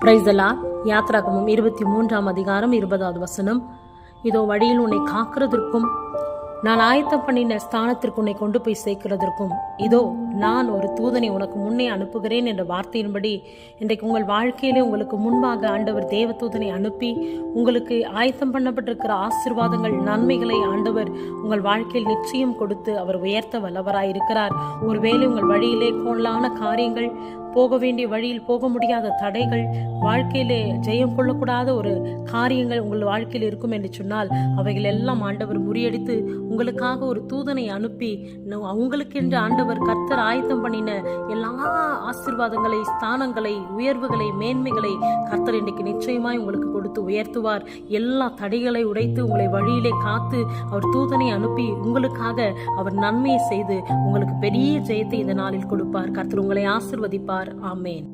Praise the Lord. யாத்ராகமம் 23 அதிகாரம் 20வது வசனம். இதோ வழியில் உன்னை காக்கிறதற்கும் நான் ஆயத்தம் பண்ணின ஸ்தானத்திற்கு உன்னை கொண்டு போய் சேர்க்கிறதற்கும் இதோ நான் ஒரு தூதனை உனக்கு முன்னே அனுப்புகிறேன் என்ற வார்த்தையின்படி இன்றைக்கு உங்கள் வாழ்க்கையிலே உங்களுக்கு முன்பாக ஆண்டவர் தேவதூதனை அனுப்பி உங்களுக்கு ஆயத்தம் பண்ணப்பட்டிருக்கிற ஆசீர்வாதங்கள் நன்மைகளை ஆண்டவர் உங்கள் வாழ்க்கையில் நிச்சயம் கொடுத்து அவர் உயர்த்த வல்லவராய் இருக்கிறார். ஒருவேளை உங்கள் வழியிலே கோணலான காரியங்கள், போக வேண்டிய வழியில் போக முடியாத தடைகள், வாழ்க்கையிலே ஜெயம் கொள்ளக்கூடாத ஒரு காரியங்கள் உங்கள் வாழ்க்கையில் இருக்கும் என்று சொன்னால் அவைகள் எல்லாம் ஆண்டவர் முறியடித்து உங்களுக்காக ஒரு தூதனை அனுப்பி உங்களுக்கென்று ஆண்டவர் கர்த்தர் ஆயத்தம் பண்ணின எல்லா ஆசீர்வாதங்களை, ஸ்தானங்களை, உயர்வுகளை, மேன்மைகளை கர்த்தர் இன்றைக்கு நிச்சயமாய் உங்களுக்கு கொடுத்து உயர்த்துவார். எல்லா தடைகளை உடைத்து உங்களை வழியிலே காத்து அவர் தூதனை அனுப்பி உங்களுக்காக அவர் நன்மையை செய்து உங்களுக்கு பெரிய ஜெயத்தை இந்த நாளில் கொடுப்பார். கர்த்தர் உங்களை ஆசீர்வதிப்பார். ஆமேன்.